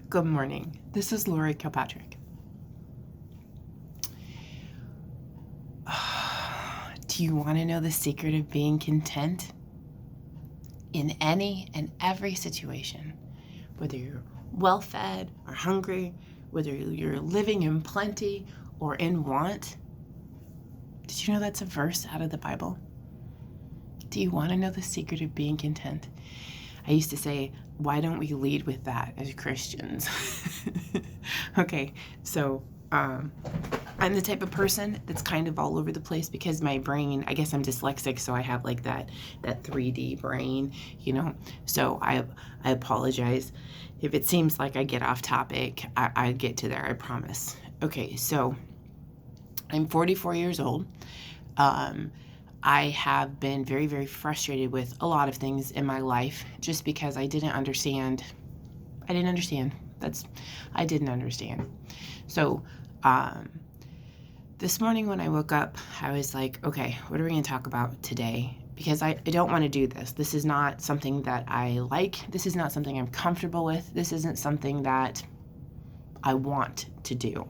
Good morning. This is Lori Kilpatrick. Do you want to know the secret of being content in any and every situation? Whether you're well-fed or hungry, whether you're living in plenty or in want. Did you know that's a verse out of the Bible? Do you want to know the secret of being content? I used to say, why don't we lead with that as Christians? Okay, so I'm the type of person that's kind of all over the place because my brain, I guess I'm dyslexic, so I have like that 3D brain, So I apologize if it seems like I get off topic. I get to there, I promise. Okay, so I'm 44 years old. I have been very, very frustrated with a lot of things in my life just because I didn't understand. I didn't understand. So, this morning when I woke up, I was like, okay, what are we going to talk about today? Because I don't want to do this. This is not something that I like. This is not something I'm comfortable with. This isn't something that I want to do.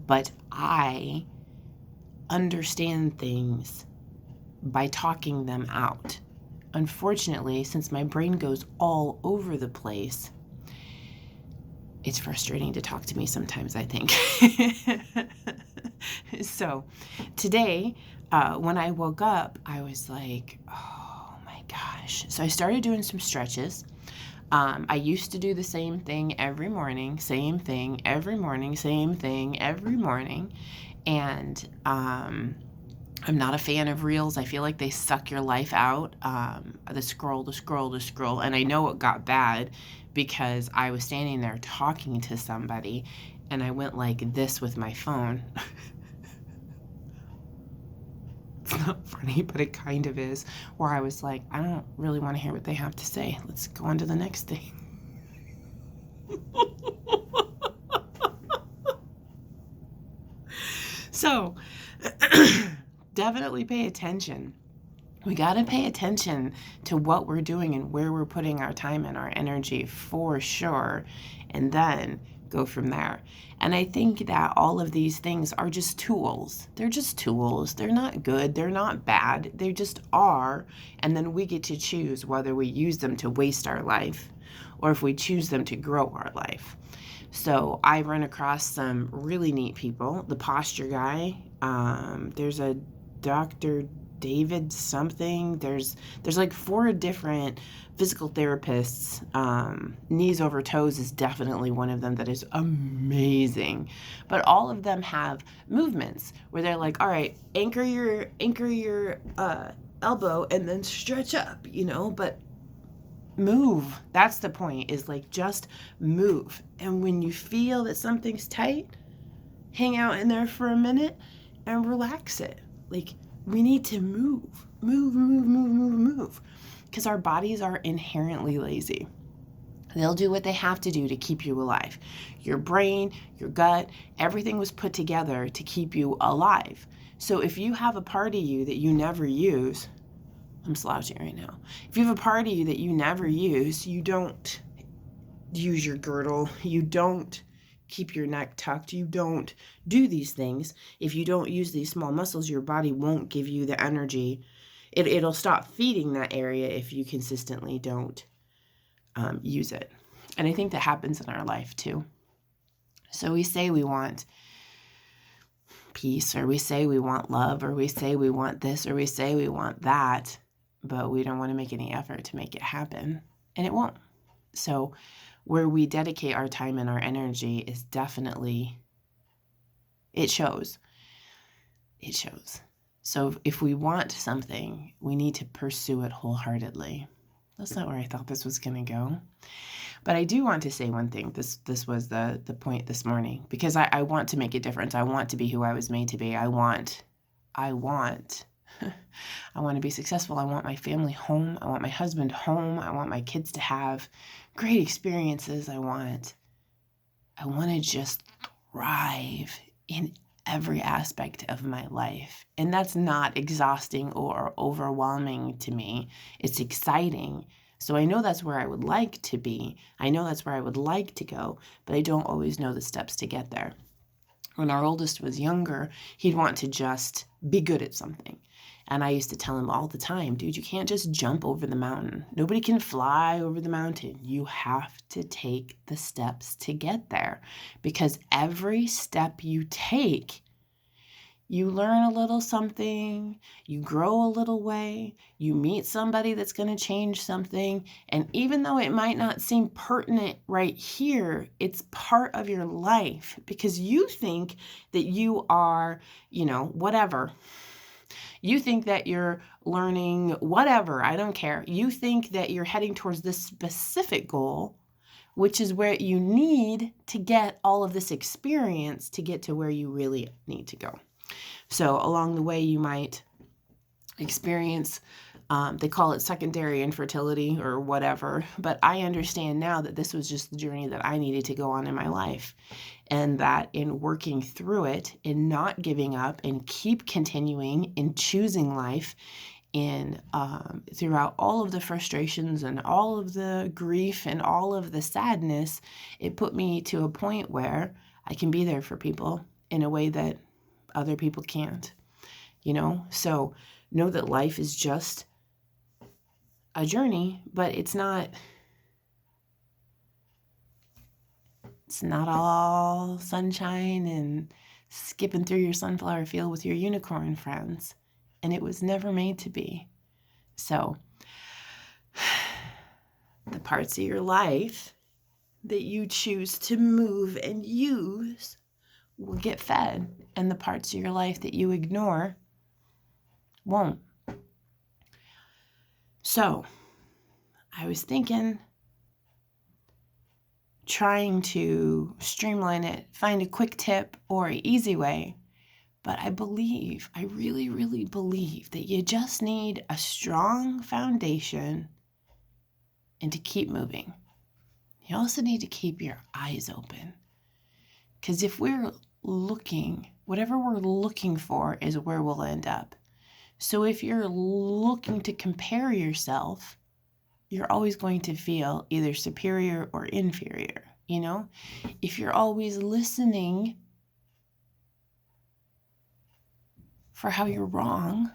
But I understand things by talking them out. Unfortunately, since my brain goes all over the place, it's frustrating to talk to me sometimes, I think. So today, when I woke up, I was like, oh my gosh. So I started doing some stretches. I used to do the same thing every morning, same thing every morning, same thing every morning. And I'm not a fan of reels. I feel like they suck your life out. The scroll. And I know it got bad because I was standing there talking to somebody and I went like this with my phone. It's not funny, but it kind of is. Where I was like, I don't really want to hear what they have to say. Let's go on to the next thing. So, definitely pay attention. We got to pay attention to what we're doing and where we're putting our time and our energy for sure, and then go from there. And I think that all of these things are just tools. They're just tools. They're not good. They're not bad. They just are. And then we get to choose whether we use them to waste our life or if we choose them to grow our life. So I run across some really neat people. The posture guy, there's a Dr. David something. There's like 4 different physical therapists. Knees Over Toes is definitely one of them that is amazing. But all of them have movements where they're like, all right, anchor your elbow and then stretch up, but move. That's the point, is like just move. And when you feel that something's tight, hang out in there for a minute and relax it. Like, we need to move. Because our bodies are inherently lazy. They'll do what they have to do to keep you alive. Your brain, your gut, everything was put together to keep you alive. So if you have a part of you that you never use, I'm slouching right now. If you have a part of you that you never use, you don't use your girdle, you don't keep your neck tucked, you don't do these things. If you don't use these small muscles, your body won't give you the energy. It'll stop feeding that area if you consistently don't use it. And I think that happens in our life too. So we say we want peace, or we say we want love, or we say we want this, or we say we want that, but we don't want to make any effort to make it happen, and it won't. So where we dedicate our time and our energy is definitely, it shows. So if we want something, we need to pursue it wholeheartedly. That's not where I thought this was going to go. But I do want to say one thing. This was the point this morning, because I want to make a difference. I want to be who I was made to be. I want to be successful. I want my family home. I want my husband home. I want my kids to have great experiences. I want to just thrive in every aspect of my life. And that's not exhausting or overwhelming to me. It's exciting. So I know that's where I would like to be. I know that's where I would like to go, but I don't always know the steps to get there. When our oldest was younger, he'd want to just be good at something. And I used to tell him all the time, dude, you can't just jump over the mountain. Nobody can fly over the mountain. You have to take the steps to get there, because every step you take, you learn a little something, you grow a little way, you meet somebody that's going to change something. And even though it might not seem pertinent right here, it's part of your life, because you think that you are, whatever. You think that you're learning whatever, I don't care. You think that you're heading towards this specific goal, which is where you need to get all of this experience to get to where you really need to go. So along the way, you might experience, they call it secondary infertility or whatever, but I understand now that this was just the journey that I needed to go on in my life, and that in working through it, in not giving up, and keep continuing in choosing life, in throughout all of the frustrations and all of the grief and all of the sadness, it put me to a point where I can be there for people in a way that other people can't, So know that life is just a journey, but it's not all sunshine and skipping through your sunflower field with your unicorn friends. And it was never made to be. So the parts of your life that you choose to move and use will get fed, and the parts of your life that you ignore won't. So I was thinking, trying to streamline it, find a quick tip or an easy way, but I really, really believe that you just need a strong foundation and to keep moving. You also need to keep your eyes open, because if we're looking, whatever we're looking for is where we'll end up. So if you're looking to compare yourself, you're always going to feel either superior or inferior, If you're always listening for how you're wrong,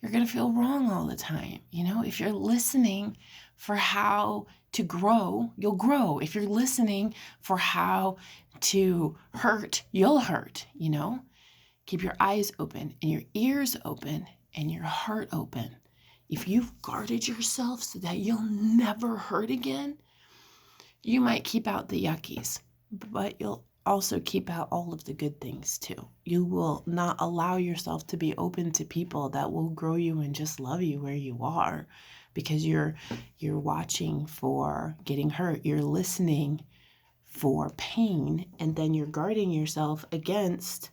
you're going to feel wrong all the time, If you're listening for how to grow, you'll grow. If you're listening for how to hurt, you'll hurt, Keep your eyes open and your ears open and your heart open. If you've guarded yourself so that you'll never hurt again, you might keep out the yuckies, but you'll also keep out all of the good things too. You will not allow yourself to be open to people that will grow you and just love you where you are, because you're watching for getting hurt. You're listening for pain, and then you're guarding yourself against.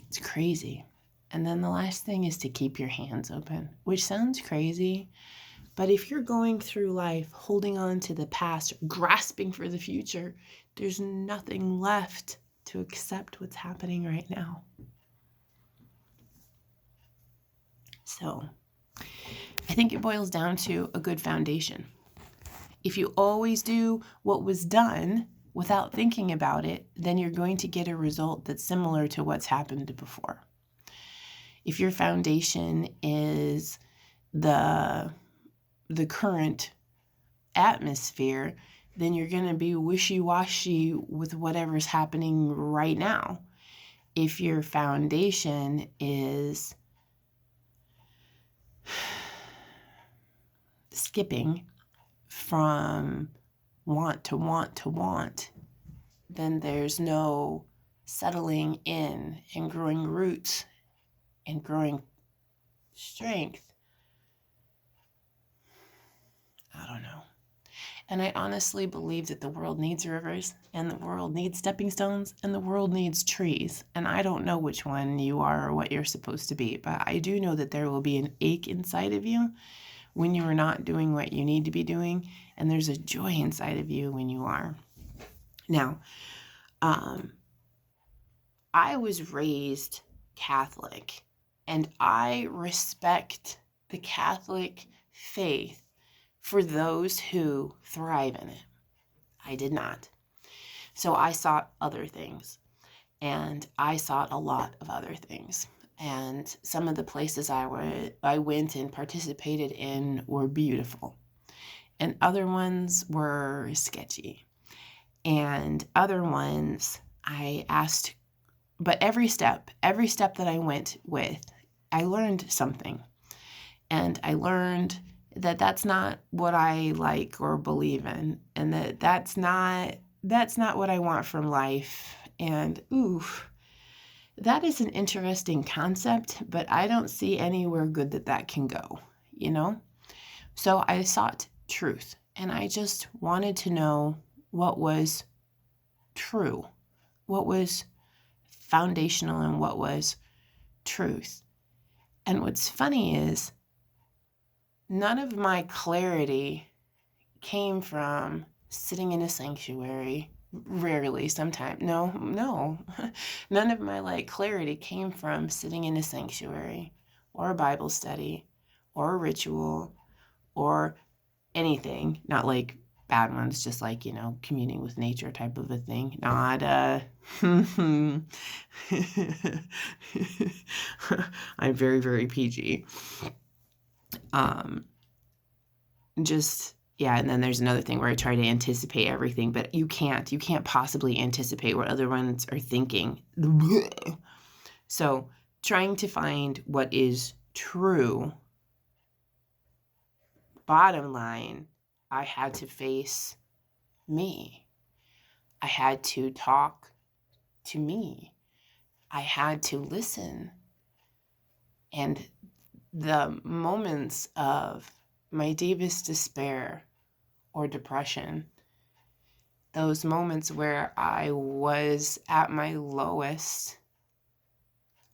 It's crazy. And then the last thing is to keep your hands open, which sounds crazy, but if you're going through life holding on to the past, grasping for the future, there's nothing left to accept what's happening right now. So I think it boils down to a good foundation. If you always do what was done without thinking about it, then you're going to get a result that's similar to what's happened before. If your foundation is the current atmosphere, then you're going to be wishy-washy with whatever's happening right now. If your foundation is skipping from want to want to want, then there's no settling in and growing roots and growing strength. I don't know. And I honestly believe that the world needs rivers, and the world needs stepping stones, and the world needs trees. And I don't know which one you are or what you're supposed to be, but I do know that there will be an ache inside of you when you are not doing what you need to be doing, and there's a joy inside of you when you are. Now, I was raised Catholic, and I respect the Catholic faith for those who thrive in it. I did not. So I sought other things, and I sought a lot of other things. And some of the places I went and participated in were beautiful, and other ones were sketchy, and other ones I asked. But every step that I went with, I learned something. And I learned that that's not what I like or believe in, and that's not what I want from life. And that is an interesting concept, but I don't see anywhere good that can go, you know? So I sought truth, and I just wanted to know what was true, what was foundational, and what was truth. And what's funny is none of my clarity came from sitting in a sanctuary. Rarely, sometimes. No. None of my clarity came from sitting in a sanctuary or a Bible study or a ritual or anything. Not like bad ones, just communing with nature type of a thing. Not I'm very, very PG. And then there's another thing where I try to anticipate everything, but you can't possibly anticipate what other ones are thinking. So trying to find what is true, bottom line, I had to face me. I had to talk to me. I had to listen. And the moments of my deepest despair or depression, those moments where I was at my lowest,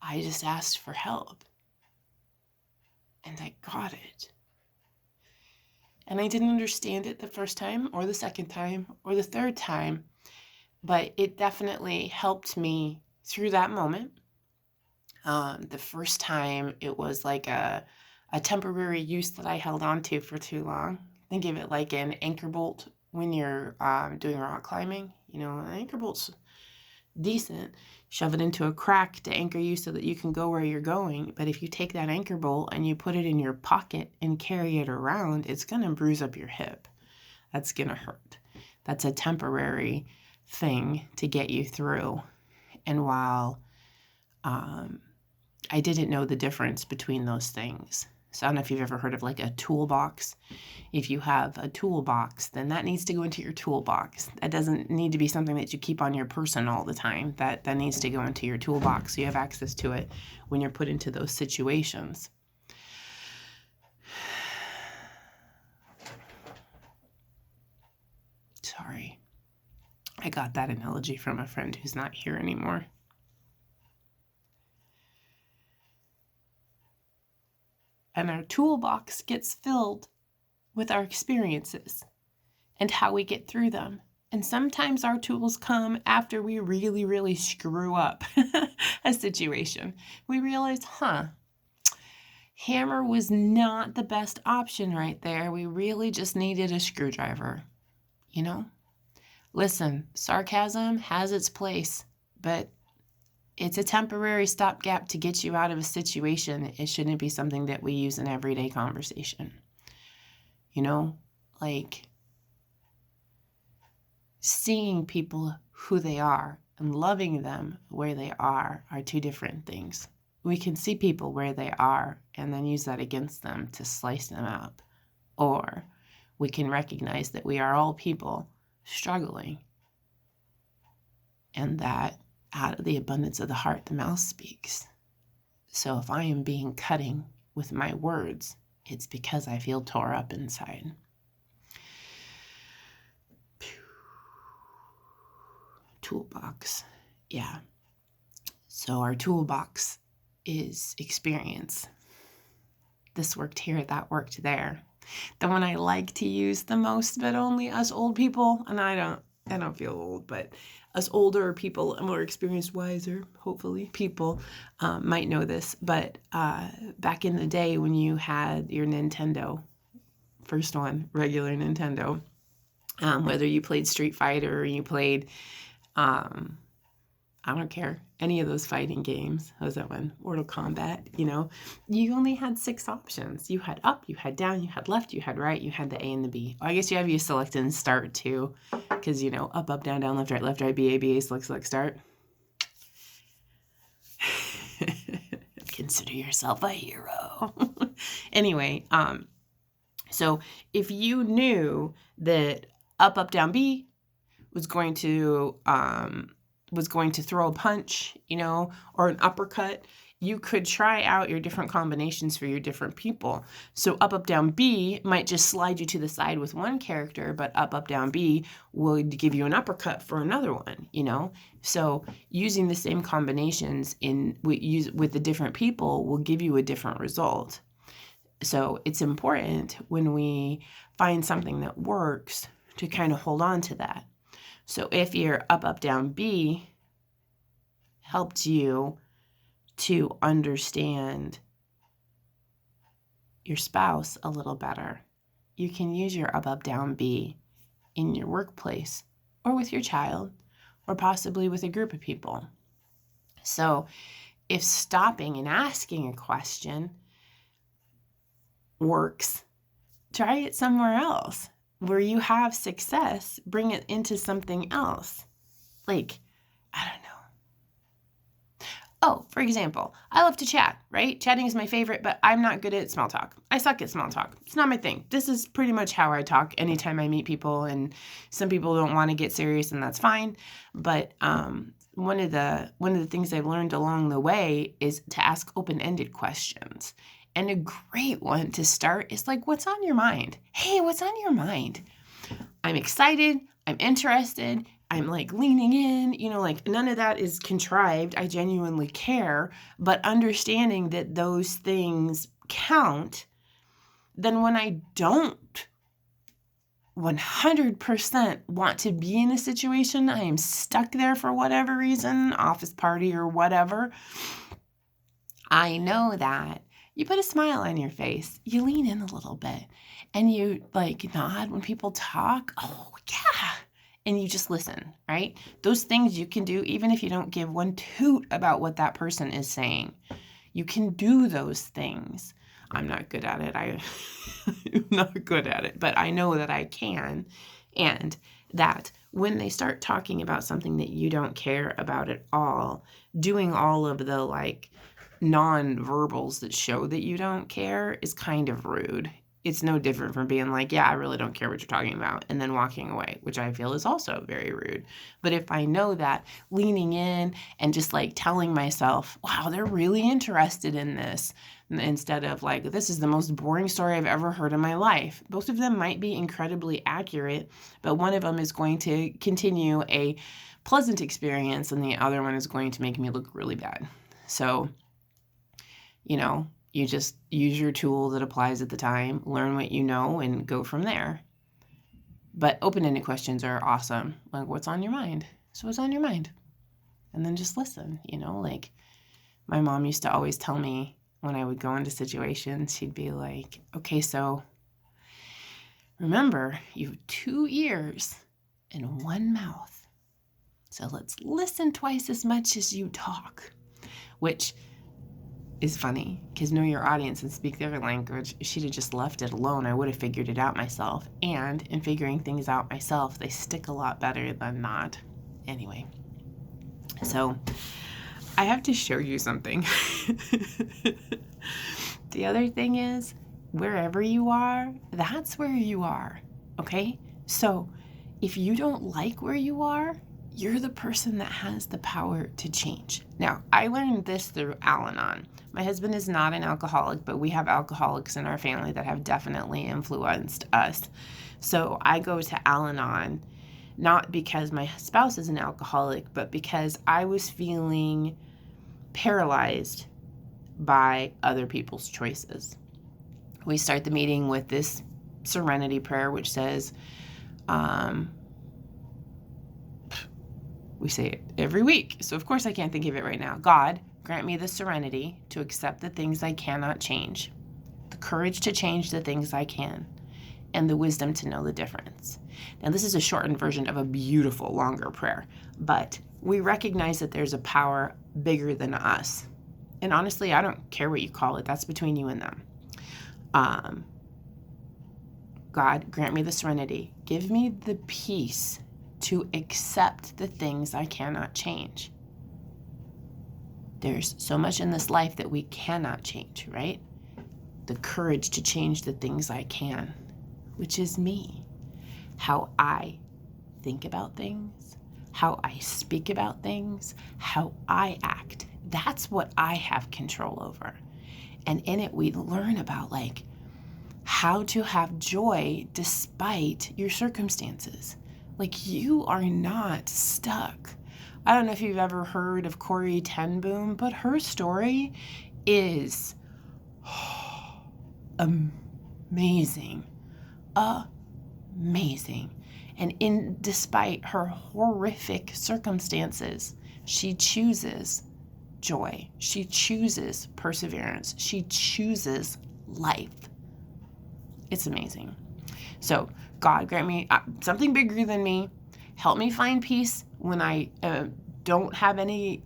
I just asked for help. And I got it. And I didn't understand it the first time or the second time or the third time, but it definitely helped me through that moment. The first time it was like a temporary use that I held on to for too long. Think of it like an anchor bolt when you're doing rock climbing. An anchor bolt's decent. Shove it into a crack to anchor you so that you can go where you're going. But if you take that anchor bolt and you put it in your pocket and carry it around, it's going to bruise up your hip. That's going to hurt. That's a temporary thing to get you through. And while I didn't know the difference between those things. So I don't know if you've ever heard of a toolbox. If you have a toolbox, then that needs to go into your toolbox. That doesn't need to be something that you keep on your person all the time. That needs to go into your toolbox so you have access to it when you're put into those situations. Sorry. I got that analogy from a friend who's not here anymore. And our toolbox gets filled with our experiences and how we get through them. And sometimes our tools come after we really, really screw up a situation. We realize, hammer was not the best option right there. We really just needed a screwdriver, Listen, sarcasm has its place, but it's a temporary stopgap to get you out of a situation. It shouldn't be something that we use in everyday conversation. Seeing people who they are and loving them where they are two different things. We can see people where they are and then use that against them to slice them up. Or we can recognize that we are all people struggling, and that out of the abundance of the heart, the mouth speaks. So if I am being cutting with my words, it's because I feel tore up inside. Toolbox. Yeah. So our toolbox is experience. This worked here, that worked there. The one I like to use the most, but only us old people, and I don't feel old, but us older people and more experienced, wiser, hopefully, people might know this. But back in the day when you had your Nintendo first one, regular Nintendo. Whether you played Street Fighter or you played, I don't care, any of those fighting games. What was that one? Mortal Kombat, you only had 6 options. You had up, you had down, you had left, you had right, you had the A and the B. I guess you have select and start too, because, up, down, down, left, right, B, A, select, start. Consider yourself a hero. Anyway, so if you knew that up, down, B was going to throw a punch, or an uppercut, you could try out your different combinations for your different people. So up, down, B might just slide you to the side with one character, but up, down, B will give you an uppercut for another one, So using the same combinations with the different people will give you a different result. So it's important when we find something that works to kind of hold on to that. So if your up, down, B helped you to understand your spouse a little better, you can use your up, down, B in your workplace or with your child or possibly with a group of people. So if stopping and asking a question works, try it somewhere else. Where you have success, bring it into something else. Like, I don't know. Oh, for example, I love to chat, right? Chatting is my favorite, but I'm not good at small talk. I suck at small talk. It's not my thing. This is pretty much how I talk anytime I meet people, and some people don't want to get serious, and that's fine. But one of the things I've learned along the way is to ask open-ended questions. And a great one to start is like, what's on your mind? Hey, what's on your mind? I'm excited. I'm interested. I'm like leaning in, none of that is contrived. I genuinely care, but understanding that those things count. Then when I don't 100% want to be in a situation, I am stuck there for whatever reason, office party or whatever, I know that you put a smile on your face, you lean in a little bit, and you nod when people talk. Oh, yeah. And you just listen, right? Those things you can do even if you don't give one toot about what that person is saying. You can do those things. I'm not good at it. I'm not good at it, but I know that I can. And that when they start talking about something that you don't care about at all, doing all of the non-verbals that show that you don't care is kind of rude. It's no different from being like, yeah, I really don't care what you're talking about, and then walking away, which I feel is also very rude. But if I know that, leaning in and just telling myself, wow, they're really interested in this, instead of this is the most boring story I've ever heard in my life. Both of them might be incredibly accurate, but one of them is going to continue a pleasant experience and the other one is going to make me look really bad. So, you just use your tool that applies at the time, learn what you know, and go from there. But open-ended questions are awesome. What's on your mind? So what's on your mind? And then just listen, my mom used to always tell me when I would go into situations, she'd be like, okay, so remember, you have 2 ears and 1 mouth. So let's listen twice as much as you talk, which is funny because know your audience and speak their language. She'd have just left it alone. I would have figured it out myself. And in figuring things out myself, they stick a lot better than not. Anyway, so I have to show you something. The other thing is, wherever you are, that's where you are. Okay? So if you don't like where you are, you're the person that has the power to change. Now, I learned this through Al-Anon. My husband is not an alcoholic, but we have alcoholics in our family that have definitely influenced us. So I go to Al-Anon not because my spouse is an alcoholic, but because I was feeling paralyzed by other people's choices. We start the meeting with this serenity prayer, which says, we say it every week, so of course I can't think of it right now. God, grant me the serenity to accept the things I cannot change, the courage to change the things I can, and the wisdom to know the difference. Now, this is a shortened version of a beautiful, longer prayer, but we recognize that there's a power bigger than us. And honestly, I don't care what you call it. That's between you and them. God, grant me the serenity. Give me the peace to accept the things I cannot change. There's so much in this life that we cannot change, right? The courage to change the things I can, which is me. How I think about things, how I speak about things, how I act. That's what I have control over. And in it, we learn about like how to have joy despite your circumstances. Like, you are not stuck. I don't know if you've ever heard of Corrie ten Boom, but her story is amazing. Amazing. And despite her horrific circumstances, she chooses joy. She chooses perseverance. She chooses life. It's amazing. So, God, grant me something bigger than me. Help me find peace when I don't have any.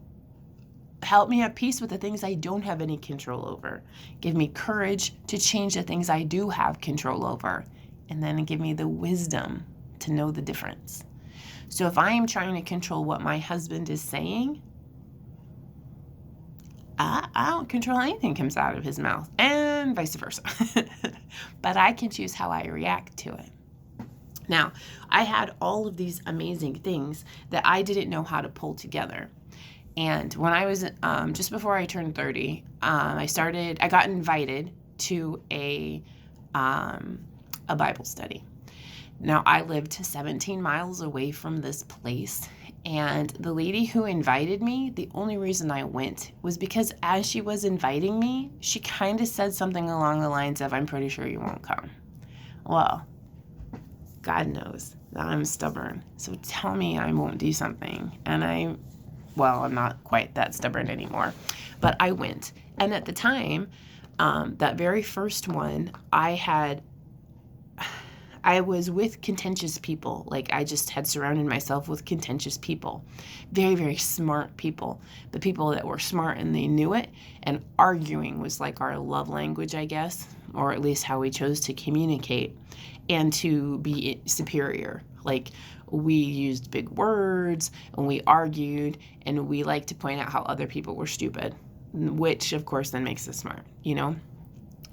Help me have peace with the things I don't have any control over. Give me courage to change the things I do have control over. And then give me the wisdom to know the difference. So if I am trying to control what my husband is saying, I don't control anything comes out of his mouth, and vice versa. But I can choose how I react to it. Now, I had all of these amazing things that I didn't know how to pull together. And when I was, just before I turned 30, I got invited to a Bible study. Now, I lived 17 miles away from this place, and the lady who invited me, the only reason I went was because as she was inviting me, she kind of said something along the lines of, "I'm pretty sure you won't come." Well, God knows that I'm stubborn, so tell me I won't do something. And I'm not quite that stubborn anymore, but I went. And at the time, that very first one, I was with contentious people. Like, I just had surrounded myself with contentious people, very, very smart people, but people that were smart and they knew it. And arguing was like our love language, I guess, or at least how we chose to communicate and to be superior. Like, we used big words and we argued, and we liked to point out how other people were stupid, which of course then makes us smart, you know?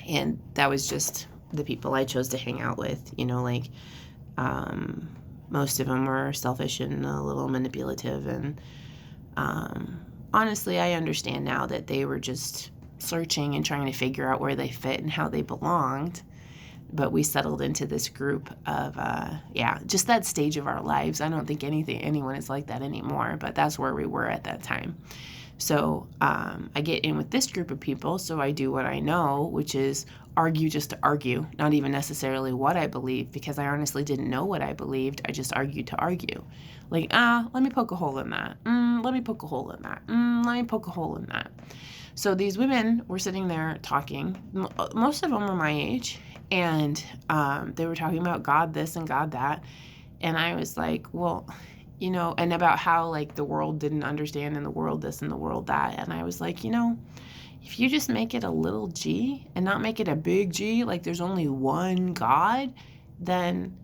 And that was just the people I chose to hang out with, you know, like, most of them were selfish and a little manipulative. And, honestly, I understand now that they were just searching and trying to figure out where they fit and how they belonged. But we settled into this group of, just that stage of our lives. I don't think anyone is like that anymore, but that's where we were at that time. So I get in with this group of people, so I do what I know, which is argue just to argue, not even necessarily what I believe, because I honestly didn't know what I believed. I just argued to argue. Like, let me poke a hole in that. Let me poke a hole in that. Let me poke a hole in that. So these women were sitting there talking. Most of them were my age, and they were talking about God this and God that. And I was like, well, you know, and about how, like, the world didn't understand, and the world this and the world that. And I was like, you know, if you just make it a little G and not make it a big G, like there's only one God, then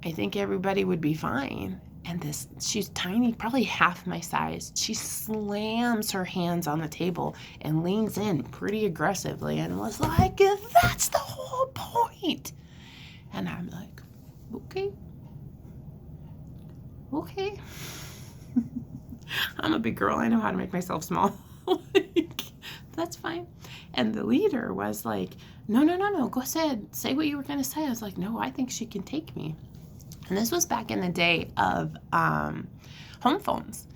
I think everybody would be fine. And she's tiny, probably half my size. She slams her hands on the table and leans in pretty aggressively and was like, "That's the whole point." And I'm like, okay. I'm a big girl. I know how to make myself small. Like, that's fine. And the leader was like, no, go ahead. Say what you were going to say. I was like, no, I think she can take me. And this was back in the day of home phones.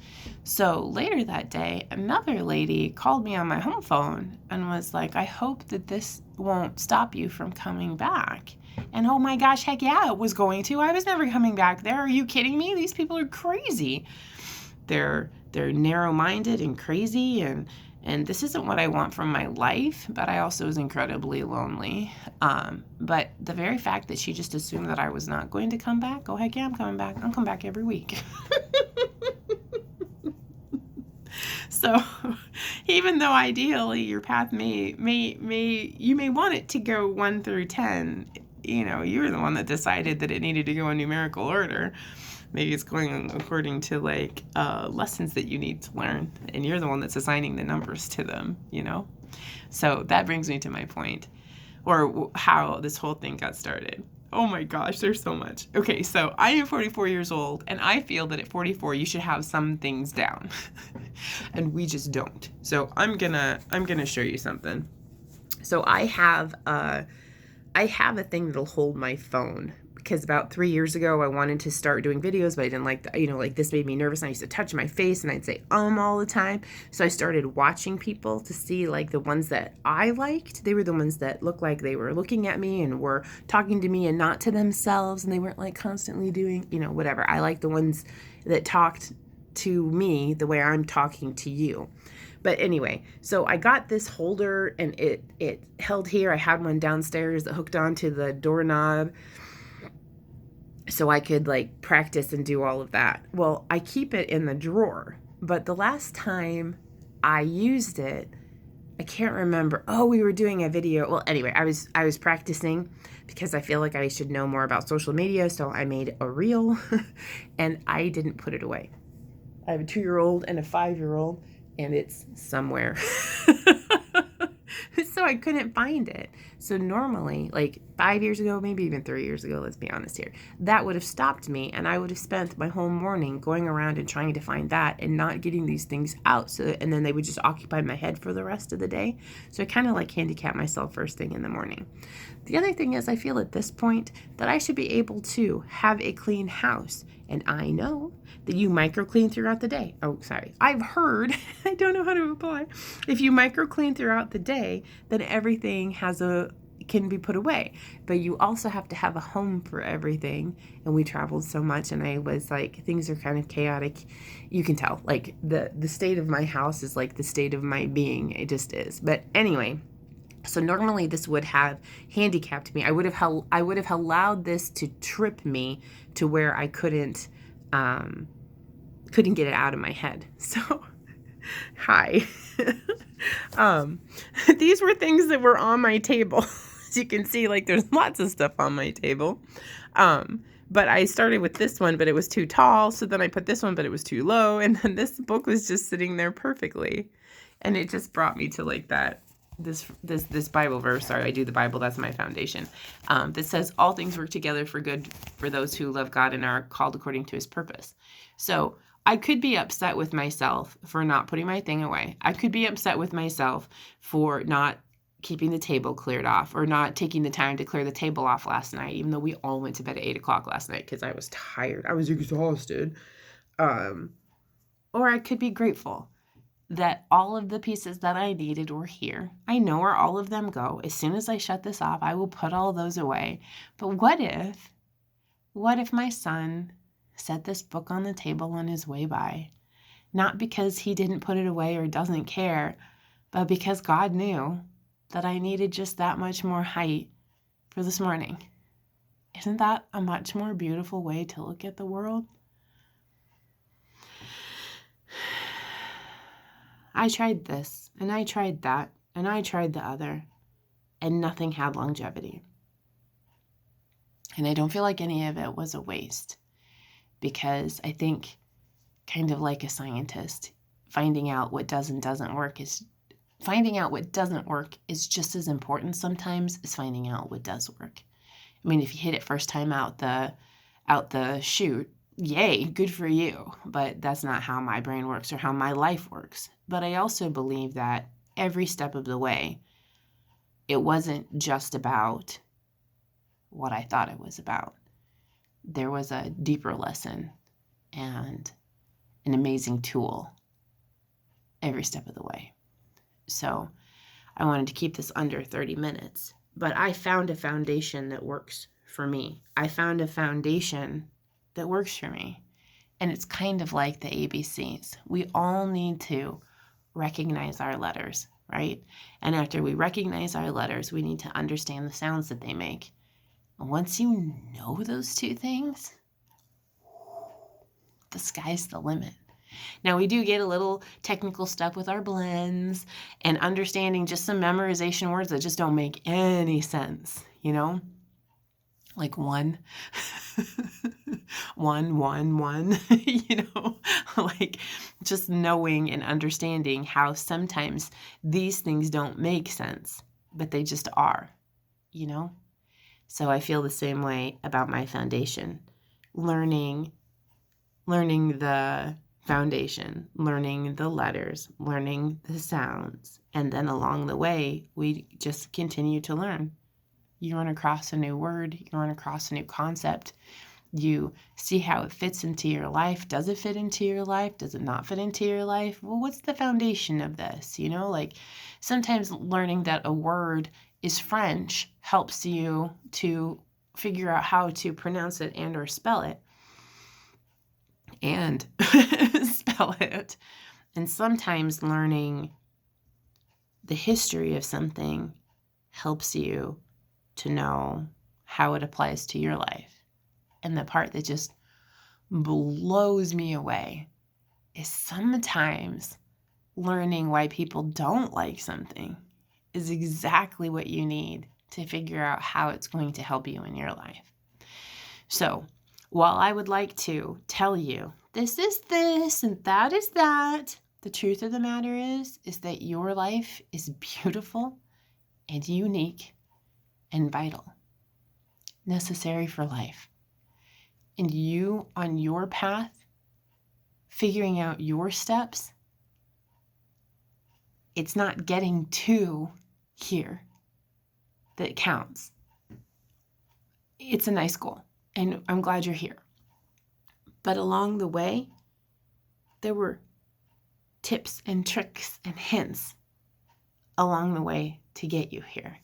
So later that day, another lady called me on my home phone and was like, "I hope that this won't stop you from coming back." And oh my gosh, heck yeah, it was going to. I was never coming back there. Are you kidding me? These people are crazy. They're narrow-minded and crazy, and And this isn't what I want from my life, but I also was incredibly lonely. But the very fact that she just assumed that I was not going to come back, oh, heck yeah, I'm coming back. I'll come back every week. So even though ideally your path you may want it to go 1 through 10, you're the one that decided that it needed to go in numerical order. Maybe it's going according to lessons that you need to learn, and you're the one that's assigning the numbers to them, So that brings me to my point, or how this whole thing got started. Oh my gosh, there's so much. Okay, so I am 44 years old, and I feel that at 44 you should have some things down, and we just don't. So I'm gonna show you something. So I have a thing that'll hold my phone, because about 3 years ago I wanted to start doing videos, but I didn't like this made me nervous, and I used to touch my face and I'd say all the time. So I started watching people to see the ones that I liked. They were the ones that looked like they were looking at me and were talking to me and not to themselves, and they weren't constantly doing whatever. I like the ones that talked to me the way I'm talking to you. But anyway, so I got this holder, and it held here. I had one downstairs that hooked onto the doorknob, so I could practice and do all of that. Well, I keep it in the drawer, but the last time I used it, I can't remember. Oh, we were doing a video. Well, anyway, I was practicing because I feel like I should know more about social media, so I made a reel and I didn't put it away. I have a 2-year-old and a 5-year-old, and it's somewhere. So I couldn't find it. So normally, 5 years ago, maybe even 3 years ago, let's be honest here, that would have stopped me, and I would have spent my whole morning going around and trying to find that and not getting these things out. And then they would just occupy my head for the rest of the day. So I kind of handicap myself first thing in the morning. The other thing is, I feel at this point that I should be able to have a clean house. And I know that you micro clean throughout the day. Oh, sorry. I've heard, I don't know how to apply. If you micro clean throughout the day, then everything can be put away. But you also have to have a home for everything. And we traveled so much, and I was things are kind of chaotic. You can tell, the state of my house is the state of my being. It just is. But anyway, so normally this would have handicapped me. I would have allowed this to trip me to where I couldn't get it out of my head. So, hi. These were things that were on my table. As you can see, there's lots of stuff on my table. But I started with this one, but it was too tall. So then I put this one, but it was too low. And then this book was just sitting there perfectly. And it just brought me to this Bible verse. Sorry, I do the Bible. That's my foundation. That says all things work together for good for those who love God and are called according to his purpose. So I could be upset with myself for not putting my thing away. I could be upset with myself for not keeping the table cleared off, or not taking the time to clear the table off last night, even though we all went to bed at 8 o'clock last night because I was tired. I was exhausted. Or I could be grateful that all of the pieces that I needed were here. I know where all of them go. As soon as I shut this off, I will put all those away. But what if my son set this book on the table on his way by? Not because he didn't put it away or doesn't care, but because God knew that I needed just that much more height for this morning. Isn't that a much more beautiful way to look at the world? I tried this, and I tried that, and I tried the other, and nothing had longevity. And I don't feel like any of it was a waste, because I think, kind of like a scientist, finding out what does and doesn't work is just as important sometimes as finding out what does work. I mean, if you hit it first time out the chute, yay, good for you. But that's not how my brain works or how my life works. But I also believe that every step of the way, it wasn't just about what I thought it was about. There was a deeper lesson and an amazing tool every step of the way. So I wanted to keep this under 30 minutes. But I found a foundation that works for me. I found a foundation that works for me. And it's kind of like the ABCs. We all need to recognize our letters, right? And after we recognize our letters, we need to understand the sounds that they make. And once you know those two things, the sky's the limit. Now, we do get a little technical stuff with our blends and understanding just some memorization words that just don't make any sense, like one, one, like just knowing and understanding how sometimes these things don't make sense, but they just are, So I feel the same way about my foundation, learning the foundation, learning the letters, learning the sounds, and then along the way, we just continue to learn. You run across a new word, you run across a new concept, you see how it fits into your life. Does it fit into your life? Does it not fit into your life? Well, what's the foundation of this? Like sometimes learning that a word is French helps you to figure out how to pronounce it and or spell it. And spell it. And sometimes learning the history of something helps you to know how it applies to your life. And the part that just blows me away is sometimes learning why people don't like something is exactly what you need to figure out how it's going to help you in your life. So, while I would like to tell you, this is this and that is that, the truth of the matter is that your life is beautiful and unique and vital, necessary for life. And you on your path, figuring out your steps, it's not getting to here that counts. It's a nice goal. And I'm glad you're here. But along the way, there were tips and tricks and hints along the way to get you here,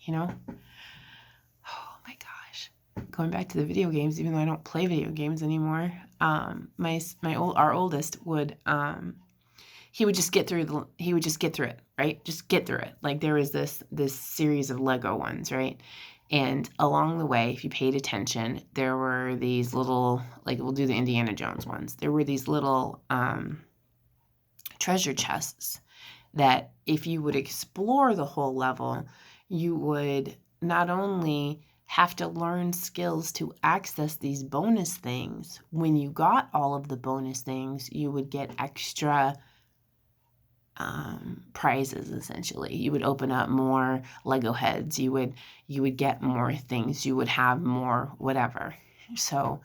Oh my gosh. Going back to the video games, even though I don't play video games anymore, our oldest would he would just get through it, right? Just get through it. Like there was this series of Lego ones, right? And along the way, if you paid attention, there were these little, like we'll do the Indiana Jones ones. There were these little treasure chests that if you would explore the whole level, you would not only have to learn skills to access these bonus things. When you got all of the bonus things, you would get extra prizes. Essentially, you would open up more Lego heads, you would get more things, you would have more whatever. So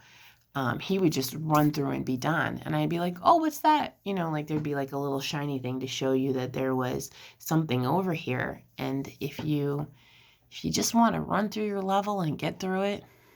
he would just run through and be done, and I'd be like, oh, what's that? Like there'd be like a little shiny thing to show you that there was something over here. And if you just want to run through your level and get through it,